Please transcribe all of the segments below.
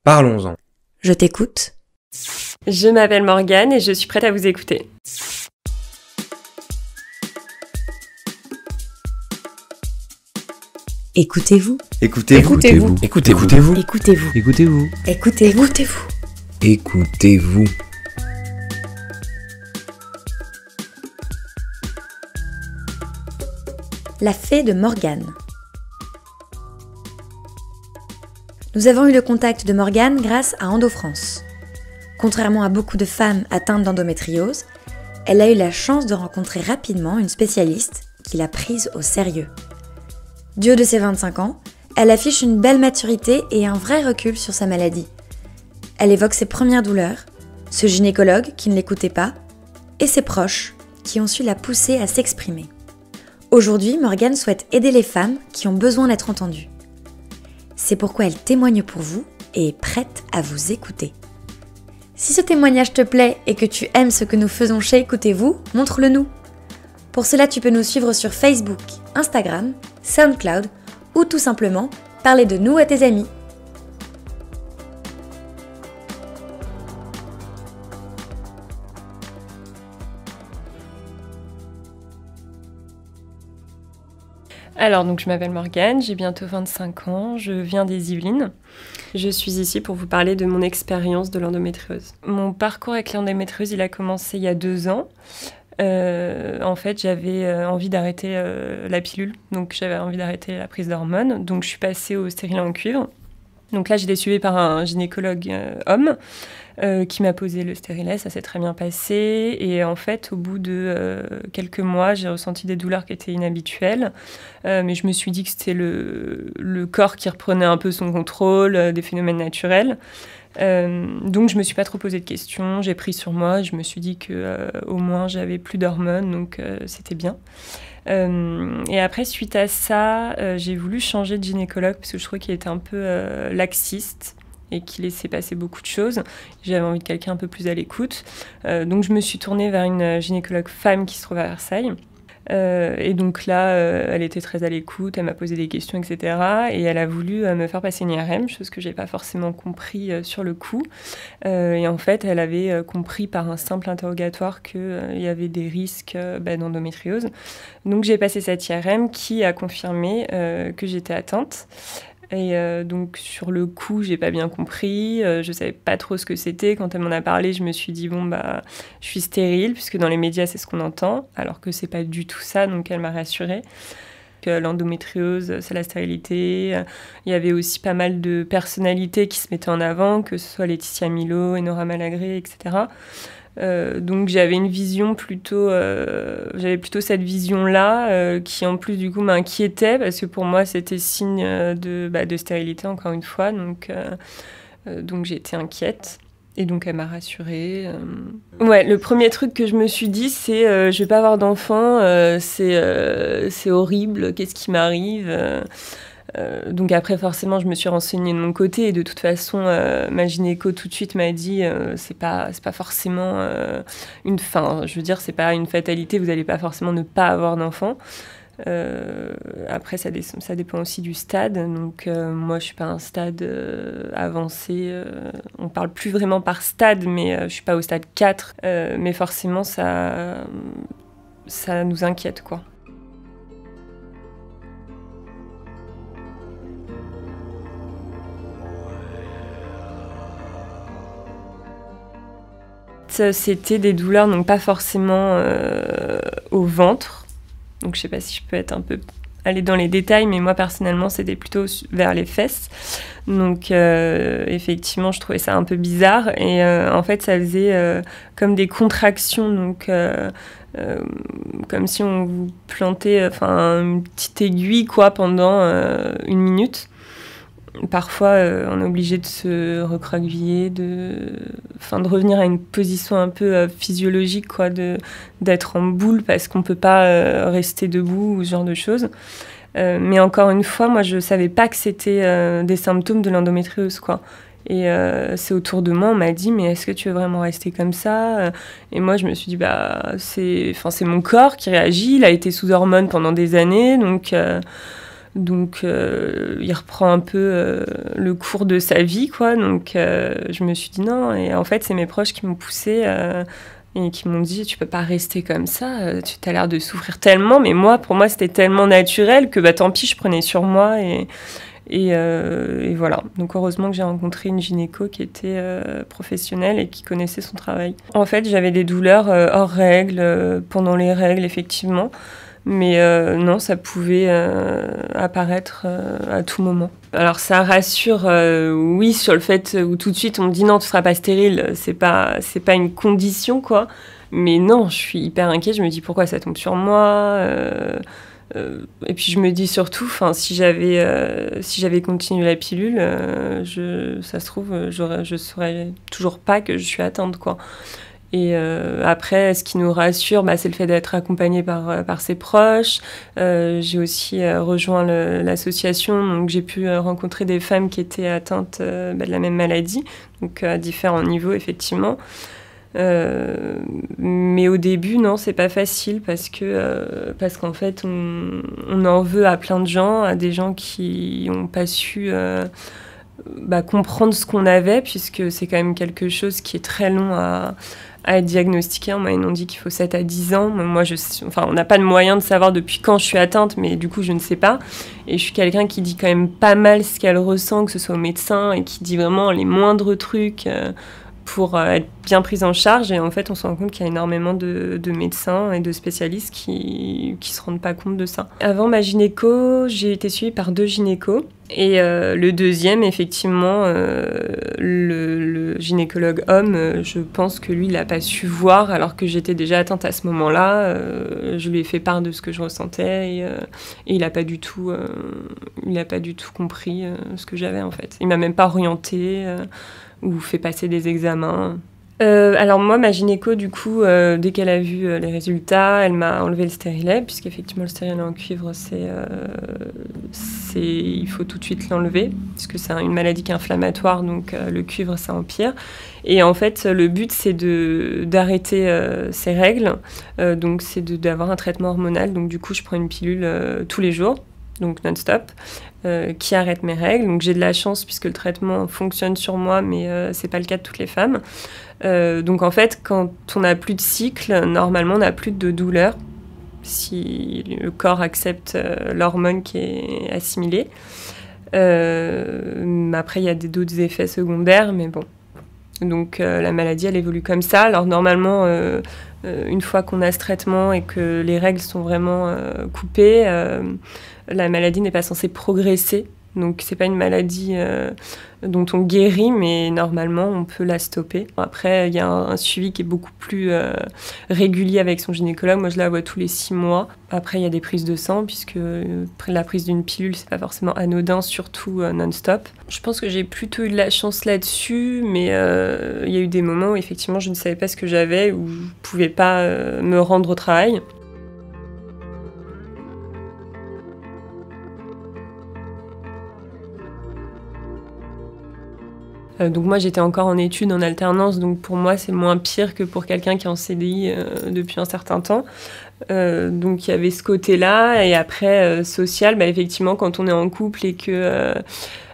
Parlons-en. Je t'écoute. Je m'appelle Morgane et je suis prête à vous écouter. Écoutez-vous. Écoutez-vous. Écoutez-vous. Écoutez-vous. Écoutez-vous. Écoutez-vous. Écoutez-vous. Écoutez-vous. La fée de Morgane. Nous avons eu le contact de Morgane grâce à EndoFrance. Contrairement à beaucoup de femmes atteintes d'endométriose, elle a eu la chance de rencontrer rapidement une spécialiste qui l'a prise au sérieux. Du haut de ses 25 ans, elle affiche une belle maturité et un vrai recul sur sa maladie. Elle évoque ses premières douleurs, ce gynécologue qui ne l'écoutait pas, et ses proches qui ont su la pousser à s'exprimer. Aujourd'hui, Morgane souhaite aider les femmes qui ont besoin d'être entendues. C'est pourquoi elle témoigne pour vous et est prête à vous écouter. Si ce témoignage te plaît et que tu aimes ce que nous faisons chez Écoutez-vous, montre-le nous. Pour cela, tu peux nous suivre sur Facebook, Instagram, SoundCloud ou tout simplement parler de nous à tes amis. Alors, donc, je m'appelle Morgane, j'ai bientôt 25 ans, je viens des Yvelines. Je suis ici pour vous parler de mon expérience de l'endométriose. Mon parcours avec l'endométriose, il a commencé il y a 2 ans. En fait, j'avais envie d'arrêter la pilule, donc j'avais envie d'arrêter la prise d'hormones. Donc, je suis passée au stérilet en cuivre. Donc là, j'ai été suivie par un gynécologue homme qui m'a posé le stérilet, ça s'est très bien passé. Et en fait, au bout de quelques mois, j'ai ressenti des douleurs qui étaient inhabituelles. Mais je me suis dit que c'était le corps qui reprenait un peu son contrôle des phénomènes naturels. Donc je me suis pas trop posé de questions, j'ai pris sur moi, je me suis dit que au moins j'avais plus d'hormones, donc c'était bien. Et après, suite à ça, j'ai voulu changer de gynécologue parce que je trouvais qu'il était un peu laxiste et qu'il laissait passer beaucoup de choses. J'avais envie de quelqu'un un peu plus à l'écoute. Donc je me suis tournée vers une gynécologue femme qui se trouve à Versailles. Et donc là, elle était très à l'écoute, elle m'a posé des questions, etc. Et elle a voulu me faire passer une IRM, chose que j'ai pas forcément compris sur le coup. Et en fait, elle avait compris par un simple interrogatoire qu'il y avait des risques d'endométriose. Donc j'ai passé cette IRM qui a confirmé que j'étais atteinte. Et donc sur le coup, j'ai pas bien compris, je savais pas trop ce que c'était. Quand elle m'en a parlé, je me suis dit je suis stérile, puisque dans les médias c'est ce qu'on entend, alors que c'est pas du tout ça, donc elle m'a rassurée. Que l'endométriose, c'est la stérilité. Il y avait aussi pas mal de personnalités qui se mettaient en avant, que ce soit Laetitia Milo, Enora Malagré, etc. Donc j'avais une vision j'avais plutôt cette vision-là qui en plus du coup m'inquiétait parce que pour moi c'était signe de stérilité encore une fois, donc j'ai été inquiète. Et donc elle m'a rassurée. Ouais, le premier truc que je me suis dit, c'est je vais pas avoir d'enfant, c'est horrible, qu'est-ce qui m'arrive donc après, forcément, je me suis renseignée de mon côté et de toute façon, ma gynéco tout de suite m'a dit c'est pas forcément une fin. Je veux dire, c'est pas une fatalité, vous allez pas forcément ne pas avoir d'enfant. Après, ça dépend aussi du stade. Donc, moi, je suis pas à un stade avancé. On parle plus vraiment par stade, mais je suis pas au stade 4. Mais forcément, ça nous inquiète, quoi. C'était des douleurs, donc pas forcément au ventre. Donc je sais pas si je peux aller dans les détails, mais moi personnellement c'était plutôt vers les fesses. Donc effectivement je trouvais ça un peu bizarre et en fait ça faisait comme des contractions, donc comme si on vous plantait une petite aiguille quoi pendant 1 minute. Parfois, on est obligé de se recroqueviller, de revenir à une position un peu physiologique, quoi, d'être en boule parce qu'on ne peut pas rester debout ou ce genre de choses. Mais encore une fois, moi, je ne savais pas que c'était des symptômes de l'endométriose, quoi. Et c'est autour de moi, on m'a dit « mais est-ce que tu veux vraiment rester comme ça ?» Et moi, je me suis dit « c'est mon corps qui réagit, il a été sous hormones pendant des années, donc... Donc, il reprend un peu le cours de sa vie, quoi. Donc, je me suis dit non. Et en fait, c'est mes proches qui m'ont poussée et qui m'ont dit, tu peux pas rester comme ça, tu as l'air de souffrir tellement. Mais moi, pour moi, c'était tellement naturel que tant pis, je prenais sur moi. Et voilà. Donc, heureusement que j'ai rencontré une gynéco qui était professionnelle et qui connaissait son travail. En fait, j'avais des douleurs hors règles, pendant les règles, effectivement. Mais non, ça pouvait apparaître à tout moment. Alors ça rassure, oui, sur le fait où tout de suite on me dit non, tu seras pas stérile, c'est pas une condition, quoi. Mais non, je suis hyper inquiète, je me dis pourquoi ça tombe sur moi. Et puis je me dis surtout, si j'avais continué la pilule, ça se trouve, je saurais toujours pas que je suis atteinte, quoi. Et après, ce qui nous rassure, c'est le fait d'être accompagné par ses proches. J'ai aussi rejoint l'association, donc j'ai pu rencontrer des femmes qui étaient atteintes de la même maladie, donc à différents niveaux, effectivement. Mais au début, non, c'est pas facile parce qu'en fait, on en veut à plein de gens, à des gens qui n'ont pas su comprendre ce qu'on avait, puisque c'est quand même quelque chose qui est très long à être diagnostiqué. Moi, ils m'ont dit qu'il faut 7 à 10 ans. Moi, on n'a pas de moyen de savoir depuis quand je suis atteinte, mais du coup, je ne sais pas. Et je suis quelqu'un qui dit quand même pas mal ce qu'elle ressent, que ce soit au médecin, et qui dit vraiment les moindres trucs pour être bien prise en charge. Et en fait, on se rend compte qu'il y a énormément de médecins et de spécialistes qui se rendent pas compte de ça. Avant ma gynéco, j'ai été suivie par 2 gynécos. Et le deuxième, effectivement, le gynécologue homme, je pense que lui, il n'a pas su voir, alors que j'étais déjà atteinte à ce moment-là. Je lui ai fait part de ce que je ressentais et il n'a pas du tout compris ce que j'avais, en fait. Il m'a même pas orientée ou fait passer des examens. Alors moi, ma gynéco, du coup, dès qu'elle a vu les résultats, elle m'a enlevé le stérilet, puisqu'effectivement le stérilet en cuivre, il faut tout de suite l'enlever, puisque c'est une maladie qui est inflammatoire, donc le cuivre, ça empire. Et en fait, le but, c'est d'arrêter ces règles, donc c'est d'avoir un traitement hormonal. Donc du coup, je prends une pilule tous les jours, donc non-stop, qui arrête mes règles. Donc j'ai de la chance puisque le traitement fonctionne sur moi, mais c'est pas le cas de toutes les femmes. Donc en fait, quand on n'a plus de cycle, normalement on n'a plus de douleur si le corps accepte l'hormone qui est assimilée. Après, il y a d'autres effets secondaires, mais bon. Donc la maladie, elle évolue comme ça. Alors normalement, une fois qu'on a ce traitement et que les règles sont vraiment coupées, la maladie n'est pas censée progresser. Donc c'est pas une maladie dont on guérit, mais normalement on peut la stopper. Après, il y a un suivi qui est beaucoup plus régulier avec son gynécologue. Moi, je la vois tous les 6 mois. Après, il y a des prises de sang, puisque la prise d'une pilule, c'est pas forcément anodin, surtout non-stop. Je pense que j'ai plutôt eu de la chance là-dessus, mais il y a eu des moments où effectivement je ne savais pas ce que j'avais, où je pouvais pas me rendre au travail. Donc moi, j'étais encore en études, en alternance, donc pour moi, c'est moins pire que pour quelqu'un qui est en CDI depuis un certain temps. Donc il y avait ce côté-là, et après, social, effectivement, quand on est en couple et que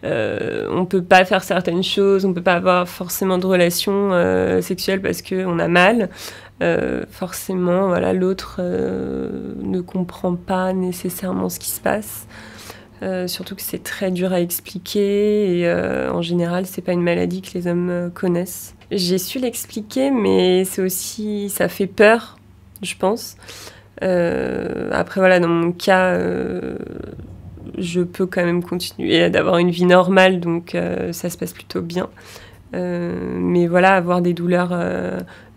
on peut pas faire certaines choses, on peut pas avoir forcément de relations sexuelles parce qu'on a mal, forcément, voilà, l'autre ne comprend pas nécessairement ce qui se passe. Surtout que c'est très dur à expliquer et en général, c'est pas une maladie que les hommes connaissent. J'ai su l'expliquer, mais c'est aussi, ça fait peur, je pense. Après, voilà, dans mon cas, je peux quand même continuer d'avoir une vie normale, donc ça se passe plutôt bien. Mais voilà, avoir des douleurs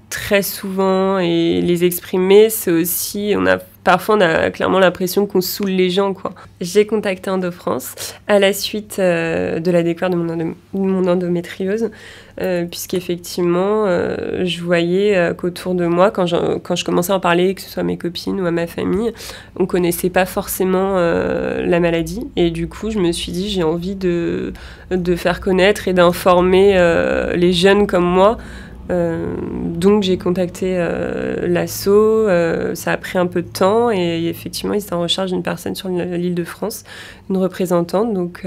très souvent et les exprimer, c'est aussi, parfois on a clairement l'impression qu'on saoule les gens, quoi. J'ai contacté Endo-France à la suite de la découverte de mon endométriose, puisqu'effectivement je voyais qu'autour de moi, quand je commençais à en parler, que ce soit à mes copines ou à ma famille, on connaissait pas forcément la maladie, et du coup je me suis dit j'ai envie de faire connaître et d'informer les jeunes comme moi Donc j'ai contacté l'asso, ça a pris un peu de temps et effectivement ils étaient en recherche d'une personne sur l'Île-de-France, une représentante, donc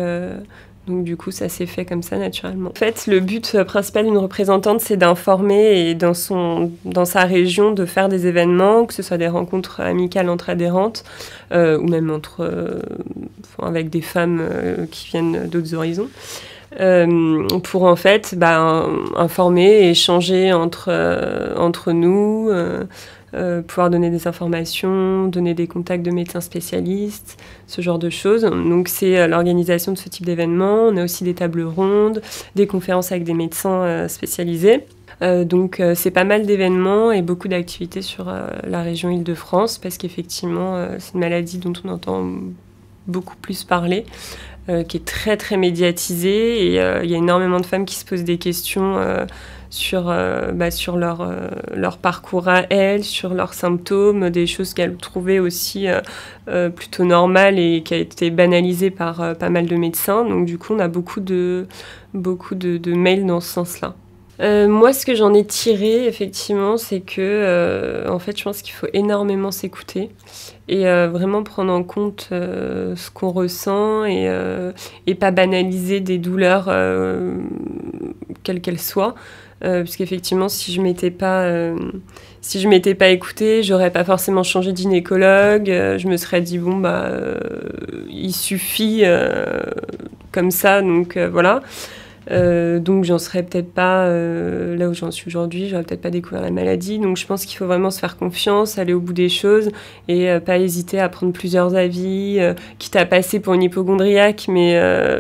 du coup ça s'est fait comme ça naturellement. En fait le but principal d'une représentante c'est d'informer et dans sa région de faire des événements, que ce soit des rencontres amicales entre adhérentes ou même avec des femmes qui viennent d'autres horizons. Pour en fait informer et échanger entre nous, pouvoir donner des informations, donner des contacts de médecins spécialistes, ce genre de choses. Donc c'est l'organisation de ce type d'événements. On a aussi des tables rondes, des conférences avec des médecins spécialisés. Donc c'est pas mal d'événements et beaucoup d'activités sur la région Île-de-France parce qu'effectivement c'est une maladie dont on entend beaucoup plus parler. Qui est très très médiatisée et il y a énormément de femmes qui se posent des questions sur leur parcours à elles, sur leurs symptômes, des choses qu'elles trouvaient aussi plutôt normales et qui a été banalisée par pas mal de médecins. Donc du coup on a beaucoup de mails dans ce sens-là. Moi, ce que j'en ai tiré, effectivement, c'est que, en fait, je pense qu'il faut énormément s'écouter et vraiment prendre en compte ce qu'on ressent et pas banaliser des douleurs, quelles qu'elles soient. Puisqu'effectivement, si je m'étais pas écoutée, j'aurais pas forcément changé de gynécologue. Je me serais dit il suffit comme ça, donc voilà. Donc j'en serais peut-être pas là où j'en suis aujourd'hui, j'aurais peut-être pas découvert la maladie. Donc je pense qu'il faut vraiment se faire confiance, aller au bout des choses et pas hésiter à prendre plusieurs avis, quitte à passer pour une hypocondriaque, mais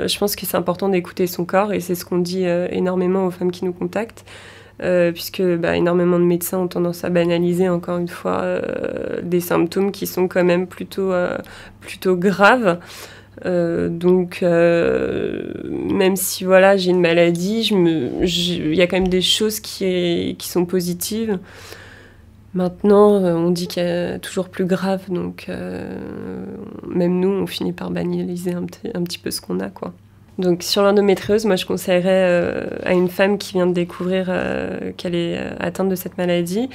je pense que c'est important d'écouter son corps et c'est ce qu'on dit énormément aux femmes qui nous contactent. Puisque énormément de médecins ont tendance à banaliser encore une fois des symptômes qui sont quand même plutôt graves. Donc même si voilà j'ai une maladie, il y a quand même des choses qui sont positives. Maintenant on dit qu'il y a toujours plus grave, donc même nous on finit par banaliser un petit peu ce qu'on a, quoi. Donc sur l'endométriose, moi je conseillerais à une femme qui vient de découvrir qu'elle est atteinte de cette maladie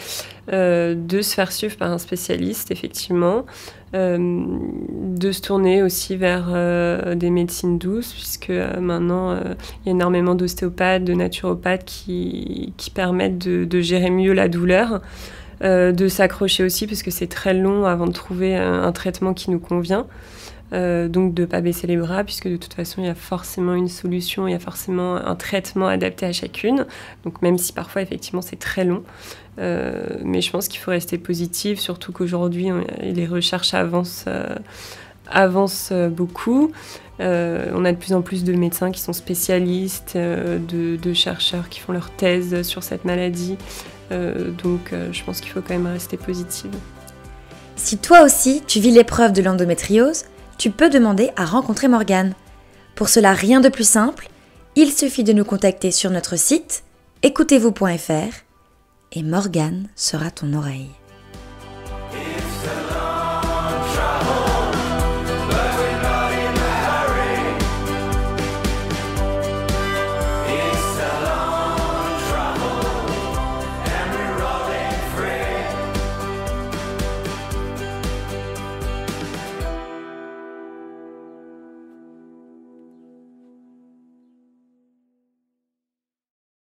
de se faire suivre par un spécialiste, effectivement, de se tourner aussi vers des médecines douces, puisque maintenant il y a énormément d'ostéopathes, de naturopathes qui permettent de gérer mieux la douleur, de s'accrocher aussi, parce que c'est très long avant de trouver un traitement qui nous convient. Donc de ne pas baisser les bras, puisque de toute façon il y a forcément une solution, il y a forcément un traitement adapté à chacune, donc même si parfois effectivement c'est très long, mais je pense qu'il faut rester positif, surtout qu'aujourd'hui les recherches avancent beaucoup. On a de plus en plus de médecins qui sont spécialistes, de chercheurs qui font leur thèse sur cette maladie, donc je pense qu'il faut quand même rester positive. Si toi aussi tu vis l'épreuve de l'endométriose, tu peux demander à rencontrer Morgane. Pour cela, rien de plus simple, il suffit de nous contacter sur notre site écoutez-vous.fr et Morgane sera ton oreille.